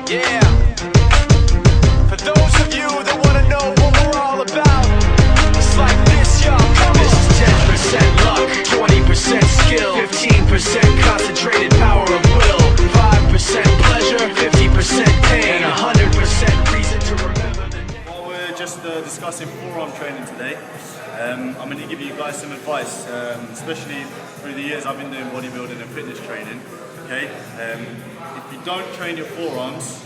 Yeah. For those of you that wanna know what we're all about, it's like this, y'all. This is 10% luck, 20% skill, 15% concentrated power of will, 5% pleasure, 50% pain, and 100% reason to remember the day. While we're just discussing forearm training today, I'm going to give you guys some advice, especially through the years I've been doing bodybuilding and fitness training. Okay, if you don't train your forearms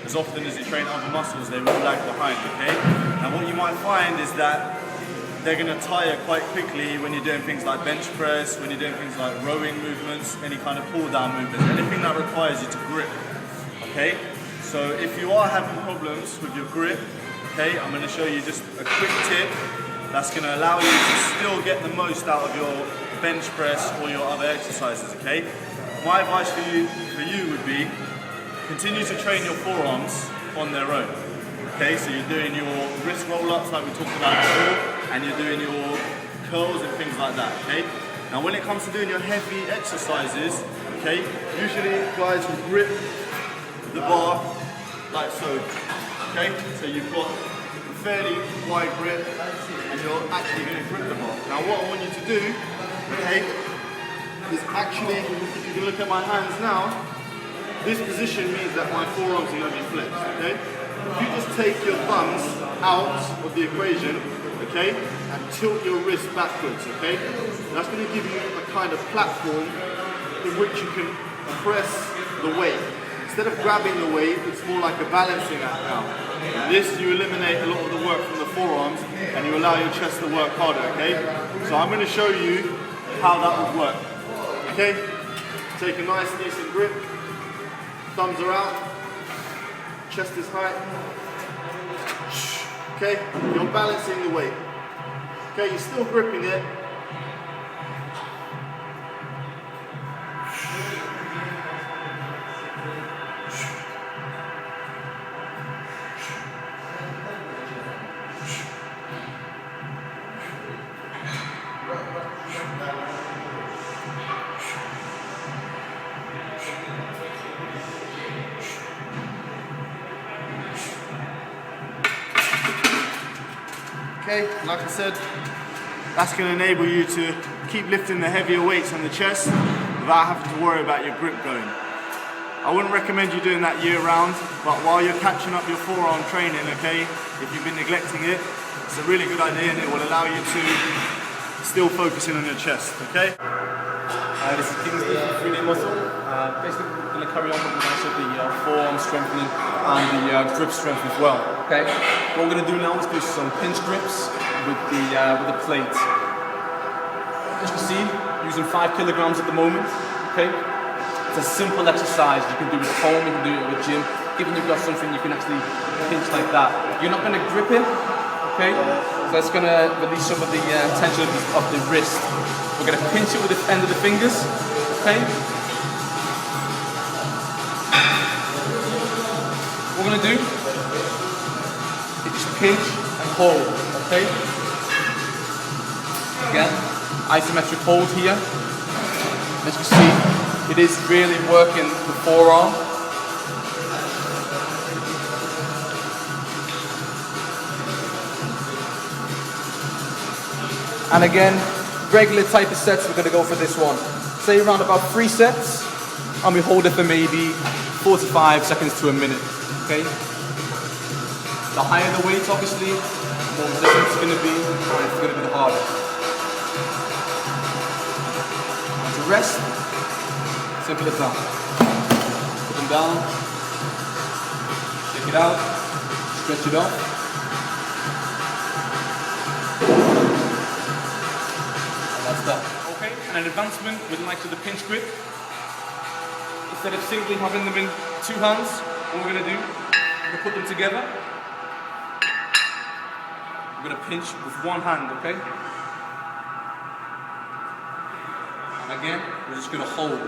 as often as you train other muscles, they will lag behind. Okay, and what you might find is that they're going to tire quite quickly when you're doing things like bench press, when you're doing things like rowing movements, any kind of pull down movements, anything that requires you to grip. Okay, so if you are having problems with your grip, okay, I'm going to show you just a quick tip that's going to allow you to still get the most out of your bench press or your other exercises. Okay, my advice for you would be continue to train your forearms on their own. Okay, so you're doing your wrist roll-ups like we talked about before, and you're doing your curls and things like that. Okay, now when it comes to doing your heavy exercises, okay, usually guys will grip the bar like so. Okay, so you've got a fairly wide grip and you're actually going to grip the bar. Now what I want you to do, okay, is actually, if you can look at my hands now, this position means that my forearms are going to be flexed. Okay, if you just take your thumbs out of the equation, okay, and tilt your wrist backwards, okay, that's going to give you a kind of platform in which you can press the weight. Instead of grabbing the weight, it's more like a balancing act now. This, you eliminate a lot of the work from the forearms and you allow your chest to work harder, okay? So I'm going to show you how that would work. Okay? Take a nice, decent grip. Thumbs are out. Chest is high. Okay? You're balancing the weight. Okay? You're still gripping it. Okay, like I said, that's going to enable you to keep lifting the heavier weights on the chest without having to worry about your grip going. I wouldn't recommend you doing that year round, but while you're catching up your forearm training, okay, if you've been neglecting it, it's a really good idea and it will allow you to still focus in on your chest, okay? This is Kingsley from 3D Muscle. Basically, we're going to carry on with the rest of the forearm strengthening and the grip strength as well. Okay. What we're going to do now is do some pinch grips with the plate. As you can see, using 5 kilograms at the moment. Okay. It's a simple exercise. You can do it at home. You can do it at the gym. Given you've got something, you can actually pinch like that. You're not going to grip it. Okay. So it's going to release some of the tension of the wrist. We're going to pinch it with the end of the fingers, okay? What we're going to do is just pinch and hold, okay? Again, isometric hold here. As you see, it is really working the forearm. And again, regular type of sets we're going to go for this one. Say around about 3 sets, and we hold it for maybe 45 seconds to a minute, okay? The higher the weight, obviously, the more resistance it's going to be, and it's going to be the harder. And to rest, simple as that. Put them down, take it out, stretch it off. Okay, and an advancement with the likes of the pinch grip. Instead of simply having them in 2 hands, what we're going to do, we're going to put them together. We're going to pinch with 1 hand, okay? And again, we're just going to hold.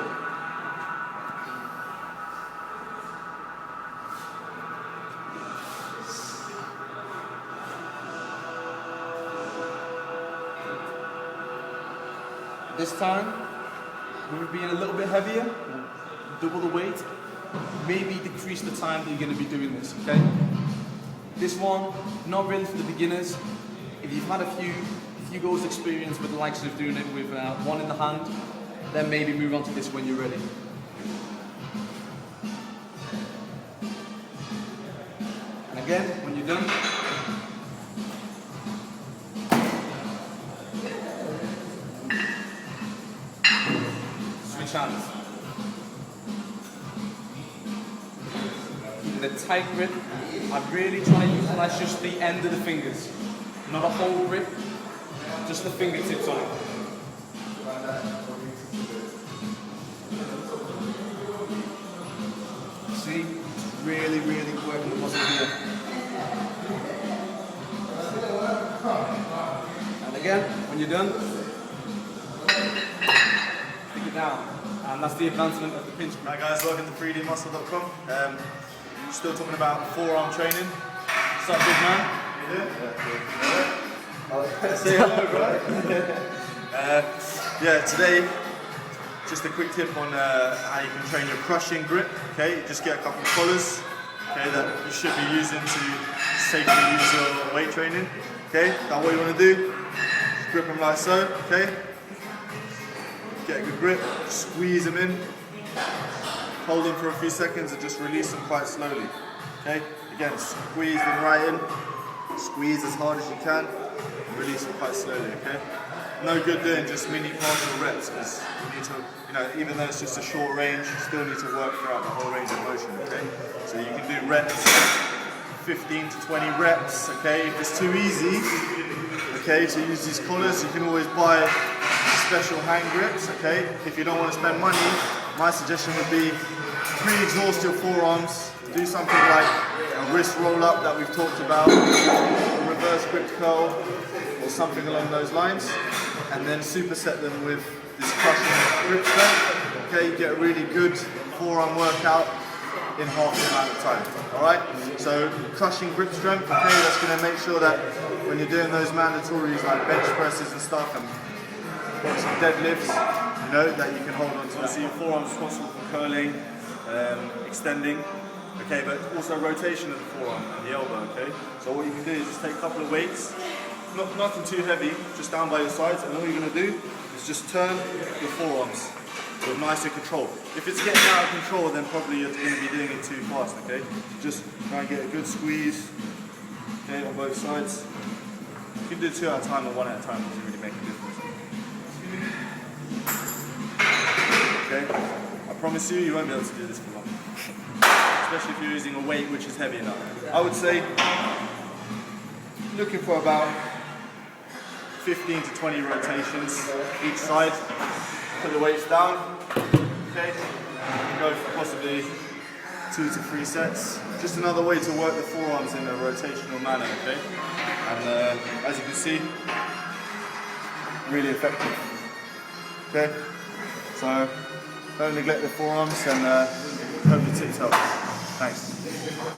This time, we're being a little bit heavier, double the weight. maybe decrease the time that you're going to be doing this, okay? This one, not really for the beginners. If you've had a few goals experience with the likes of doing it with one in the hand, then maybe move on to this when you're ready. And again, when you're done, switch hands. Keeping a tight grip. I'm really trying to utilize just the end of the fingers, not a whole grip, just the fingertips on it. See, it's really working the muscle here. And again, when you're done, stick it down. And that's the advancement of the pinch grip. Hi guys, welcome to 3dmuscle.com. Still talking about forearm training. What's up, big man? Say hello, bro. Yeah, today, just a quick tip on how you can train your crushing grip. Okay, just get a couple of collars, okay, that you should be using to safely use your weight training. Okay, now what you want to do, grip them like so. Okay, get a good grip, squeeze them in, hold them for a few seconds, and just release them quite slowly. Okay, again, squeeze them right in. Squeeze as hard as you can, release it quite slowly, okay? No good doing just mini partial reps, because you need to, even though it's just a short range, you still need to work throughout the whole range of motion, okay? So you can do reps, 15 to 20 reps, okay? If it's too easy, okay, to use these collars, you can always buy special hand grips, okay? If you don't want to spend money, my suggestion would be pre-exhaust your forearms, do something like a wrist roll up that we've talked about, a reverse grip curl, or something along those lines, and then superset them with this crushing grip strength. Okay, you get a really good forearm workout in half the amount of time. Alright? So crushing grip strength, okay, that's going to make sure that when you're doing those mandatories like bench presses and stuff and some deadlifts, that you can hold on to. So your forearm's responsible for curling, extending. Okay, but also rotation of the forearm and the elbow, okay? So what you can do is just take a couple of weights, nothing too heavy, just down by your sides, and all you're going to do is just turn your forearms with nicer control. If it's getting out of control, then probably you're going to be doing it too fast, okay? Just try and get a good squeeze, okay, on both sides. You can do 2 at a time or 1 at a time, doesn't really make a difference. Okay, I promise you won't be able to do this for long. Especially if you're using a weight which is heavy enough. I would say looking for about 15 to 20 rotations each side. Put the weights down. Okay, go for possibly 2 to 3 sets. Just another way to work the forearms in a rotational manner. Okay, and as you can see, really effective. Okay, so don't neglect the forearms, and hope the tips help. Thanks.